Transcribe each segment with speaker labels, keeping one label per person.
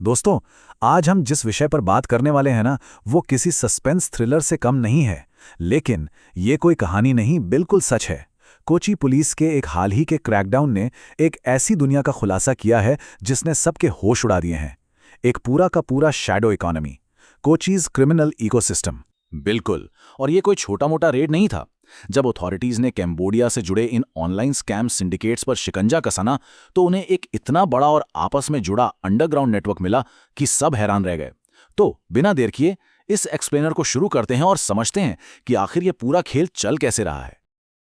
Speaker 1: दोस्तों, आज हम जिस विषय पर बात करने वाले हैं ना, वो किसी सस्पेंस थ्रिलर से कम नहीं है। लेकिन ये कोई कहानी नहीं, बिल्कुल सच है। कोची पुलिस के एक हाल ही के क्रैकडाउन ने एक ऐसी दुनिया का खुलासा किया है जिसने सबके होश उड़ा दिए हैं। एक पूरा का पूरा शैडो इकोनॉमी, कोचीज क्रिमिनल इकोसिस्टम।
Speaker 2: बिल्कुल। और ये कोई छोटा मोटा रेड नहीं था। जब अथॉरिटीज ने कैम्बोडिया से जुड़े इन ऑनलाइन स्कैम सिंडिकेट्स पर शिकंजा कसा, तो उन्हें एक इतना बड़ा और आपस में जुड़ा अंडरग्राउंड नेटवर्क मिला कि सब हैरान रह गए। तो बिना देर किए इस एक्सप्लेनर को शुरू करते हैं और समझते हैं कि आखिर ये पूरा खेल चल कैसे रहा है।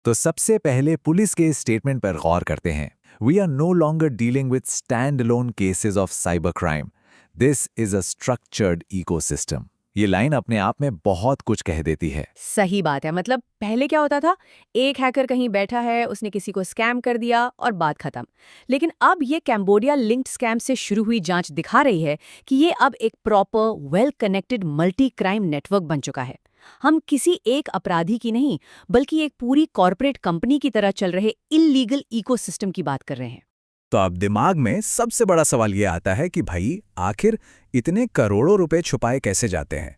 Speaker 3: तो सबसे पहले पुलिस के स्टेटमेंट पर गौर करते हैं। We are no longer dealing with stand alone cases of cyber crime. This is a structured ecosystem. ये लाइन अपने आप में बहुत कुछ कह देती है।
Speaker 4: सही बात है। मतलब पहले क्या होता था, एक हैकर कहीं बैठा है, उसने किसी को स्कैम कर दिया और बात खत्म। लेकिन अब ये कैम्बोडिया लिंक्ड स्कैम से शुरू हुई जांच दिखा रही है कि ये अब एक proper well connected multi crime network बन चुका है। हम किसी एक अपराधी की नहीं, बल्कि एक पूरी कॉर्पोरेट कंपनी की तरह चल रहे इल्लीगल इकोसिस्टम की बात कर रहे हैं।
Speaker 3: तो अब दिमाग में सबसे बड़ा सवाल ये आता है कि भाई आखिर इतने करोड़ों रुपए छुपाए कैसे जाते हैं।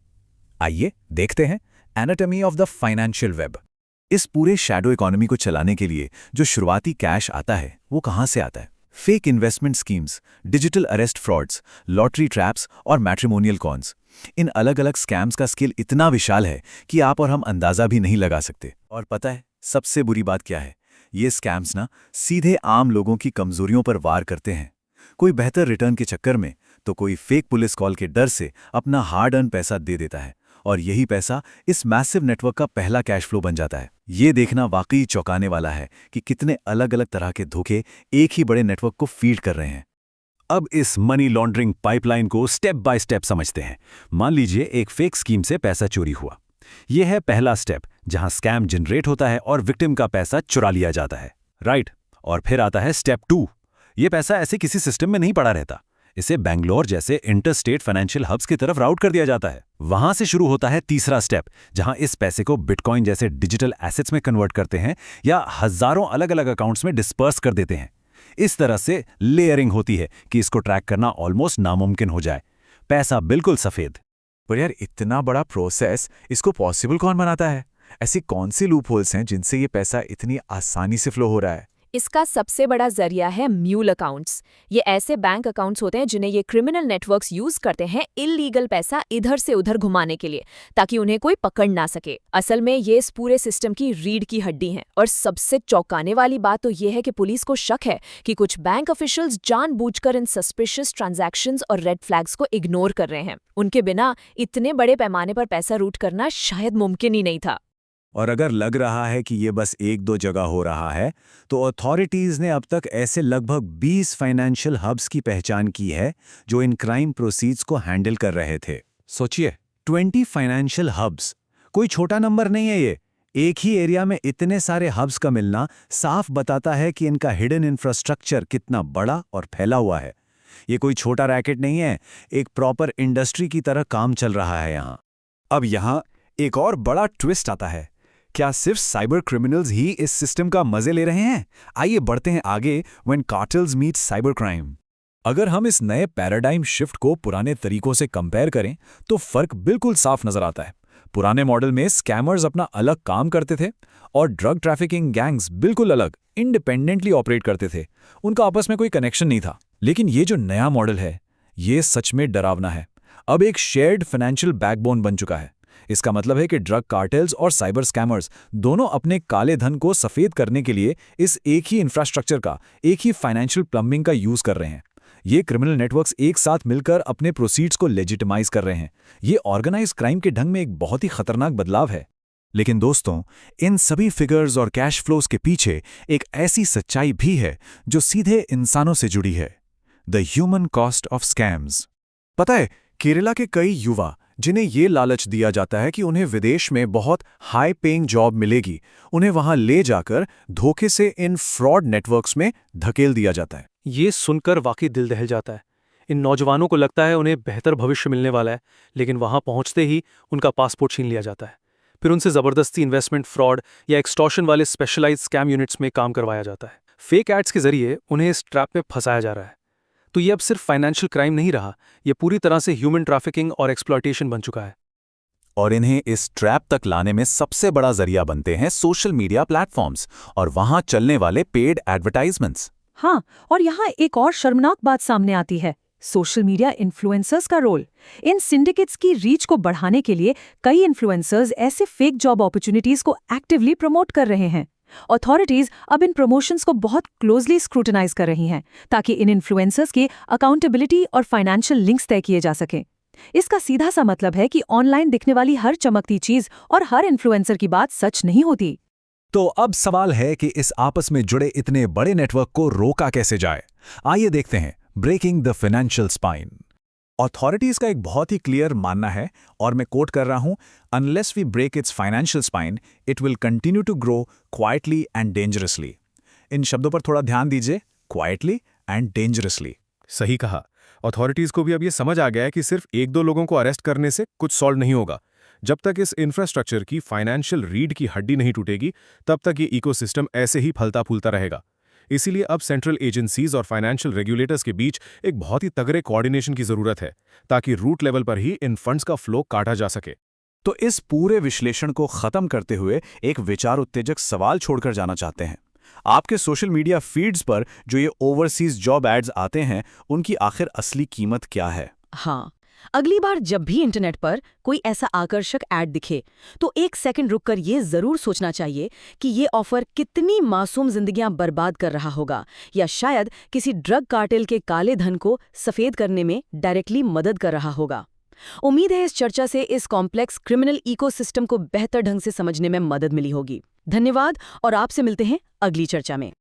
Speaker 3: आइए देखते हैं anatomy of the financial web.
Speaker 1: इस पूरे शैडो इकोनॉमी को चलाने के लिए जो शुरुआती कैश आता है, वो कहाँ से आता है? Fake investment schemes, digital arrest frauds, lottery traps और मैट्रिमोनियल कॉन्स। इन अलग अलग स्कैम्स का स्केल इतना विशाल है कि आप और हम अंदाजा भी नहीं लगा सकते। और पता है सबसे बुरी बात क्या है? ये स्कैम्स ना सीधे आम लोगों की कमजोरियों पर वार करते हैं। कोई बेहतर रिटर्न के चक्कर में, तो कोई फेक पुलिस कॉल के डर से अपना हार्ड अर्न पैसा दे देता है, और यही पैसा इस मैसिव नेटवर्क का पहला कैश फ्लो बन जाता है। ये देखना वाकई चौंकाने वाला है कि कितने अलग अलग तरह के धोखे एक ही बड़े नेटवर्क को फीड कर रहे हैं।
Speaker 2: अब इस मनी लॉन्ड्रिंग पाइपलाइन को स्टेप बाय स्टेप समझते हैं। मान लीजिए एक फेक स्कीम से पैसा चोरी हुआ। यह है पहला स्टेप, जहां स्कैम जनरेट होता है और विक्टिम का पैसा चुरा लिया जाता है, राइट। और फिर आता है स्टेप 2। यह पैसा ऐसे किसी सिस्टम में नहीं पड़ा रहता। इसे बैंगलोर जैसे इंटरस्टेट फाइनेंशियल हब्स की तरफ राउट कर दिया जाता है। वहां से शुरू होता है तीसरा स्टेप, जहां इस पैसे को बिटकॉइन जैसे डिजिटल एसेट्स में कन्वर्ट करते हैं या हजारों अलग अलग अकाउंट्स में डिस्पर्स कर देते हैं। इस तरह से लेयरिंग होती है कि इसको ट्रैक करना ऑलमोस्ट नामुमकिन हो जाए। पैसा बिल्कुल सफेद।
Speaker 3: पर यार इतना बड़ा प्रोसेस, इसको पॉसिबल कौन बनाता है? ऐसी कौन सी लूप होल्स हैं जिनसे ये पैसा इतनी आसानी से फ्लो हो रहा है?
Speaker 5: इसका सबसे बड़ा जरिया है म्यूल अकाउंट्स। ये ऐसे बैंक अकाउंट्स होते हैं जिन्हें ये क्रिमिनल नेटवर्क्स यूज करते हैं इल्लीगल पैसा इधर से उधर घुमाने के लिए, ताकि उन्हें कोई पकड़ ना सके। असल में ये इस पूरे सिस्टम की रीढ़ की हड्डी हैं। और सबसे चौंकाने वाली बात तो ये है कि पुलिस को शक है कि कुछ बैंक ऑफिशियल्स जानबूझकर इन सस्पिशियस ट्रांजैक्शंस और रेड फ्लैग्स को इग्नोर कर रहे हैं। उनके बिना इतने बड़े पैमाने पर पैसा रूट करना शायद मुमकिन ही नहीं था।
Speaker 1: और अगर लग रहा है कि ये बस एक दो जगह हो रहा है, तो अथॉरिटीज ने अब तक ऐसे लगभग 20 फाइनेंशियल हब्स की पहचान की है जो इन क्राइम प्रोसीड्स को हैंडल कर रहे थे। सोचिए, 20 फाइनेंशियल हब्स कोई छोटा नंबर नहीं है। ये एक ही एरिया में इतने सारे हब्स का मिलना साफ बताता है कि इनका हिडन इंफ्रास्ट्रक्चर कितना बड़ा और फैला हुआ है। ये कोई छोटा रैकेट नहीं है, एक प्रॉपर इंडस्ट्री की तरह काम चल रहा है यहाँ।
Speaker 3: अब यहाँ एक और बड़ा ट्विस्ट आता है। क्या सिर्फ साइबर क्रिमिनल्स ही इस सिस्टम का मजे ले रहे हैं? आइए बढ़ते हैं आगे। When cartels meet cyber crime. अगर हम इस नए पैराडाइम शिफ्ट को पुराने तरीकों से कंपेयर करें, तो फर्क बिल्कुल साफ नजर आता है। पुराने मॉडल में स्कैमर्स अपना अलग काम करते थे और ड्रग ट्रैफिकिंग गैंग्स बिल्कुल अलग, इंडिपेंडेंटली ऑपरेट करते थे। उनका आपस में कोई कनेक्शन नहीं था। लेकिन ये जो नया मॉडल है, ये सच में डरावना है। अब एक शेयर्ड फाइनेंशियल बैकबोन बन चुका है। इसका मतलब है कि ड्रग कार्टेल्स और साइबर स्कैमर्स दोनों अपने काले धन को सफेद करने के लिए इस एक ही इंफ्रास्ट्रक्चर का, एक ही फाइनेंशियल प्लम्बिंग का यूज कर रहे हैं। ये क्रिमिनल नेटवर्क्स एक साथ मिलकर अपने प्रोसीड्स को लेजिटिमाइज कर रहे हैं। ये ऑर्गेनाइज क्राइम के ढंग में एक बहुत ही खतरनाक बदलाव है।
Speaker 1: लेकिन दोस्तों, इन सभी फिगर्स और कैश फ्लोज के पीछे एक ऐसी सच्चाई भी है जो सीधे इंसानों से जुड़ी है। The human cost of scams. पता है, केरला के कई युवा जिन्हें ये लालच दिया जाता है कि उन्हें विदेश में बहुत हाई पेइंग जॉब मिलेगी, उन्हें वहां ले जाकर धोखे से इन फ्रॉड नेटवर्क्स में धकेल दिया जाता है।
Speaker 6: ये सुनकर वाकई दिल दहल जाता है। इन नौजवानों को लगता है उन्हें बेहतर भविष्य मिलने वाला है, लेकिन वहां पहुंचते ही उनका पासपोर्ट छीन लिया जाता है। फिर उनसे जबरदस्ती इन्वेस्टमेंट फ्रॉड या एक्सटॉर्शन वाले स्पेशलाइज्ड स्कैम यूनिट्स में काम करवाया जाता है। फेक एड्स के जरिए उन्हें इस ट्रैप में फंसाया जा रहा है। तो ये अब सिर्फ फाइनेंशियल क्राइम नहीं रहा, ये पूरी तरह से ह्यूमन ट्रैफिकिंग और एक्सप्लॉयटेशन बन चुका है।
Speaker 1: और इन्हें इस ट्रैप तक लाने में सबसे बड़ा जरिया बनते हैं सोशल मीडिया प्लेटफॉर्म्स और वहां चलने वाले पेड एडवर्टाइजमेंट्स।
Speaker 7: हाँ, और यहाँ एक और शर्मनाक बात सामने आती है, सोशल मीडिया इन्फ्लुएंसर्स का रोल। इन सिंडिकेट्स की रीच को बढ़ाने के लिए कई इन्फ्लुएंसर्स ऐसे फेक जॉब अपॉर्चुनिटीज को एक्टिवली प्रमोट कर रहे हैं। अथॉरिटीज अब इन प्रमोशंस को बहुत क्लोजली स्क्रूटनाइज कर रही हैं ताकि इन इन्फ्लुएंसर्स की अकाउंटेबिलिटी और फाइनेंशियल लिंक्स तय किए जा सकें। इसका सीधा सा मतलब है कि ऑनलाइन दिखने वाली हर चमकती चीज और हर इन्फ्लुएंसर की बात सच नहीं होती।
Speaker 3: तो अब सवाल है कि इस आपस में जुड़े इतने बड़े नेटवर्क को रोका कैसे जाए। आइए देखते हैं breaking the financial spine. Authorities का एक बहुत ही क्लियर मानना है, और मैं कोट कर रहा हूं, unless we break its financial spine it will continue to grow quietly and dangerously. इन शब्दों पर थोड़ा ध्यान दीजिए, क्वाइटली एंड डेंजरसली।
Speaker 8: सही कहा। अथॉरिटीज को भी अब ये समझ आ गया है कि सिर्फ एक दो लोगों को अरेस्ट करने से कुछ सॉल्व नहीं होगा। जब तक इस इंफ्रास्ट्रक्चर की फाइनेंशियल रीढ़ की हड्डी नहीं टूटेगी, तब तक ये इकोसिस्टम ऐसे ही फलता फूलता रहेगा। इसीलिए अब सेंट्रल एजेंसीज और फाइनेंशियल रेगुलेटर्स के बीच एक बहुत ही तगड़े कोऑर्डिनेशन की जरूरत है, ताकि रूट लेवल पर ही इन फंड्स का फ्लो काटा जा सके।
Speaker 3: तो इस पूरे विश्लेषण को खत्म करते हुए एक विचार उत्तेजक सवाल छोड़कर जाना चाहते हैं। आपके सोशल मीडिया फीड्स पर जो ये ओवरसीज जॉब एड्स आते हैं, उनकी आखिर असली कीमत क्या है?
Speaker 4: हाँ, अगली बार जब भी इंटरनेट पर कोई ऐसा आकर्षक ऐड दिखे तो एक सेकंड रुककर ये जरूर सोचना चाहिए कि ये ऑफर कितनी मासूम जिंदगियां बर्बाद कर रहा होगा, या शायद किसी ड्रग कार्टेल के काले धन को सफेद करने में डायरेक्टली मदद कर रहा होगा। उम्मीद है इस चर्चा से इस कॉम्प्लेक्स क्रिमिनल इकोसिस्टम को बेहतर ढंग से समझने में मदद मिली होगी। धन्यवाद, और आपसे मिलते हैं अगली चर्चा में।